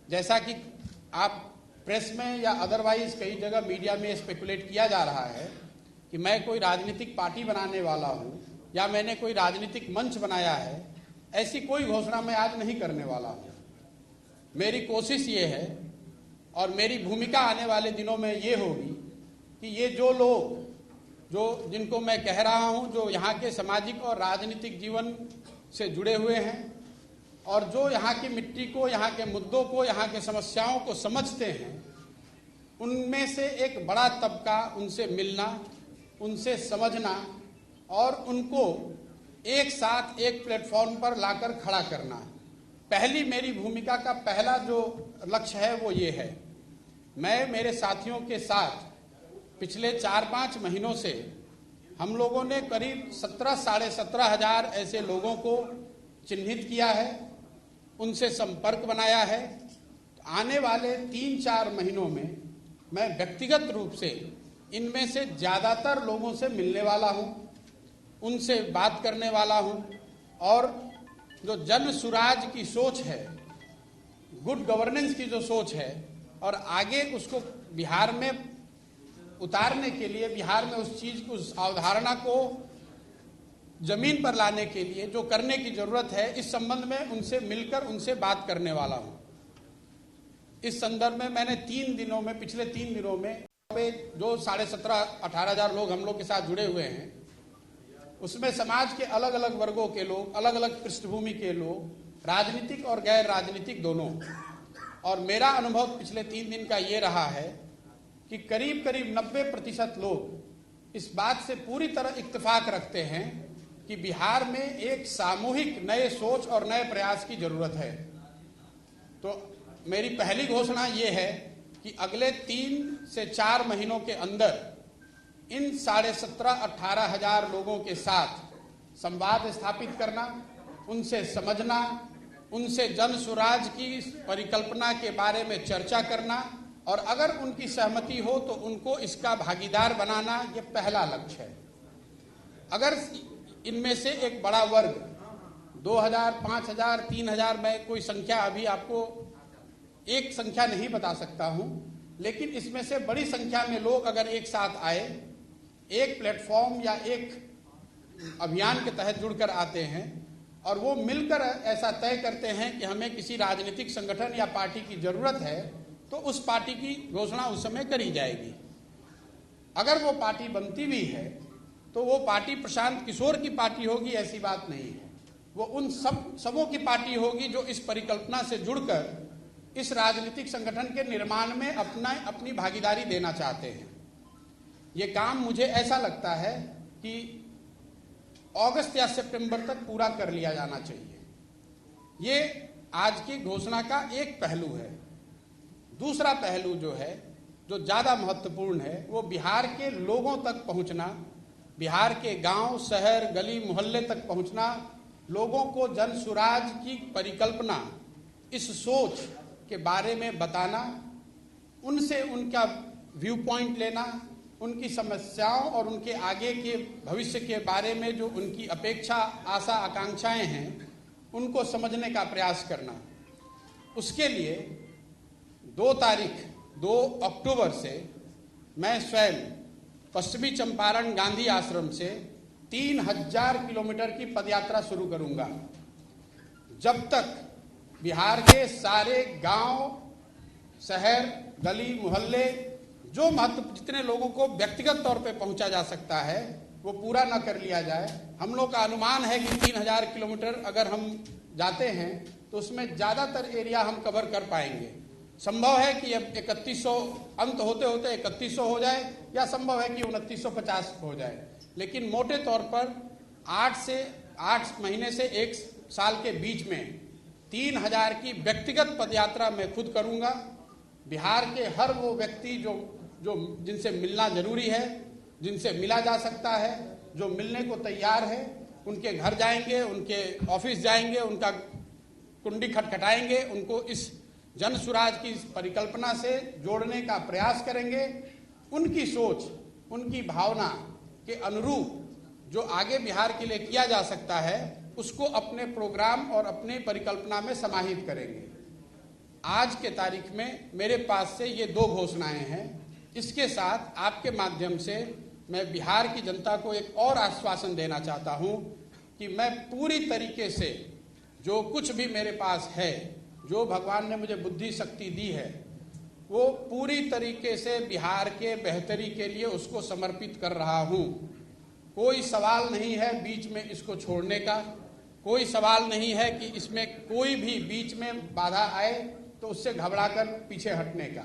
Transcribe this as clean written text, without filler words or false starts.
जैसा कि आप प्रेस में या अदरवाइज कई जगह मीडिया में स्पेकुलेट किया जा रहा है कि मैं कोई राजनीतिक पार्टी बनाने वाला हूं या मैंने कोई राजनीतिक मंच बनाया है, ऐसी कोई घोषणा मैं आज नहीं करने वाला हूं। मेरी कोशिश ये है और मेरी भूमिका आने वाले दिनों में ये होगी कि ये जो लोग जिनको मैं कह रहा हूं, जो यहाँ के सामाजिक और राजनीतिक जीवन से जुड़े हुए हैं और जो यहाँ की मिट्टी को, यहाँ के मुद्दों को, यहाँ के समस्याओं को समझते हैं, उनमें से एक बड़ा तबका उनसे मिलना, उनसे समझना और उनको एक साथ एक प्लेटफॉर्म पर लाकर खड़ा करना। पहली मेरी भूमिका का पहला जो लक्ष्य है वो ये है, मैं मेरे साथियों के साथ पिछले 4-5 महीनों से हम लोगों ने करीब 17,500 ऐसे लोगों को चिन्हित किया है, उनसे संपर्क बनाया है। आने वाले 3-4 महीनों में मैं व्यक्तिगत रूप से इनमें से ज़्यादातर लोगों से मिलने वाला हूं, उनसे बात करने वाला हूं और जो जन सुराज की सोच है, गुड गवर्नेंस की जो सोच है और आगे उसको बिहार में उतारने के लिए, बिहार में उस चीज को, उस अवधारणा को जमीन पर लाने के लिए जो करने की जरूरत है, इस संबंध में उनसे मिलकर उनसे बात करने वाला हूं। इस संदर्भ में मैंने पिछले 3 दिनों में जो 17,500-18,000 लोग हम लोग के साथ जुड़े हुए हैं, उसमें समाज के अलग अलग वर्गों के लोग, अलग अलग पृष्ठभूमि के लोग, राजनीतिक और गैर राजनीतिक दोनों। और मेरा अनुभव पिछले 3 दिन का ये रहा है कि करीब 90% लोग इस बात से पूरी तरह इत्तेफाक रखते हैं कि बिहार में एक सामूहिक नए सोच और नए प्रयास की जरूरत है। तो मेरी पहली घोषणा ये है कि अगले 3 से 4 महीनों के अंदर इन 17,500-18,000 लोगों के साथ संवाद स्थापित करना, उनसे समझना, उनसे जन सुराज की परिकल्पना के बारे में चर्चा करना और अगर उनकी सहमति हो तो उनको इसका भागीदार बनाना, ये पहला लक्ष्य है। अगर इनमें से एक बड़ा वर्ग 2,000, 5,000, 3,000, मैं कोई संख्या अभी आपको एक संख्या नहीं बता सकता हूं, लेकिन इसमें से बड़ी संख्या में लोग अगर एक साथ आए, एक प्लेटफॉर्म या एक अभियान के तहत जुड़कर आते हैं और वो मिलकर ऐसा तय करते हैं कि हमें किसी राजनीतिक संगठन या पार्टी की जरूरत है, तो उस पार्टी की घोषणा उस समय करी जाएगी। अगर वो पार्टी बनती भी है तो वो पार्टी प्रशांत किशोर की पार्टी होगी, ऐसी बात नहीं है। वो उन सबों की पार्टी होगी जो इस परिकल्पना से जुड़कर इस राजनीतिक संगठन के निर्माण में अपनी भागीदारी देना चाहते हैं। ये काम मुझे ऐसा लगता है कि अगस्त या सितंबर तक पूरा कर लिया जाना चाहिए। ये आज की घोषणा का एक पहलू है। दूसरा पहलू जो है, जो ज्यादा महत्वपूर्ण है, वो बिहार के लोगों तक पहुंचना, बिहार के गांव, शहर, गली मोहल्ले तक पहुंचना, लोगों को जन सुराज की परिकल्पना, इस सोच के बारे में बताना, उनसे उनका व्यू पॉइंट लेना, उनकी समस्याओं और उनके आगे के भविष्य के बारे में जो उनकी अपेक्षा, आशा, आकांक्षाएं हैं, उनको समझने का प्रयास करना। उसके लिए 2 अक्टूबर से मैं स्वयं पश्चिमी चंपारण गांधी आश्रम से 3,000 किलोमीटर की पदयात्रा शुरू करूंगा। जब तक बिहार के सारे गांव, शहर, गली मोहल्ले, जो जितने लोगों को व्यक्तिगत तौर पे पहुंचा जा सकता है, वो पूरा न कर लिया जाए। हम लोग का अनुमान है कि 3,000 किलोमीटर अगर हम जाते हैं तो उसमें ज्यादातर एरिया हम कवर कर पाएंगे। संभव है कि अब 3100 अंत होते होते 3100 हो जाए, या संभव है कि 2950 हो जाए, लेकिन मोटे तौर पर 8 महीने से 1 साल के बीच में 3,000 की व्यक्तिगत पदयात्रा मैं खुद करूंगा। बिहार के हर वो व्यक्ति जो जिनसे मिलना जरूरी है, जिनसे मिला जा सकता है, जो मिलने को तैयार है, उनके घर जाएंगे, उनके ऑफिस जाएंगे, उनका कुंडी खटखटाएंगे, उनको इस जन सुराज की परिकल्पना से जोड़ने का प्रयास करेंगे। उनकी सोच, उनकी भावना के अनुरूप जो आगे बिहार के लिए किया जा सकता है, उसको अपने प्रोग्राम और अपने परिकल्पना में समाहित करेंगे। आज के तारीख में मेरे पास से ये 2 घोषणाएं हैं। इसके साथ आपके माध्यम से मैं बिहार की जनता को एक और आश्वासन देना चाहता हूं कि मैं पूरी तरीके से जो कुछ भी मेरे पास है, जो भगवान ने मुझे बुद्धि शक्ति दी है, वो पूरी तरीके से बिहार के बेहतरी के लिए उसको समर्पित कर रहा हूं। कोई सवाल नहीं है बीच में इसको छोड़ने का, कोई सवाल नहीं है कि इसमें कोई भी बीच में बाधा आए तो उससे घबराकर पीछे हटने का।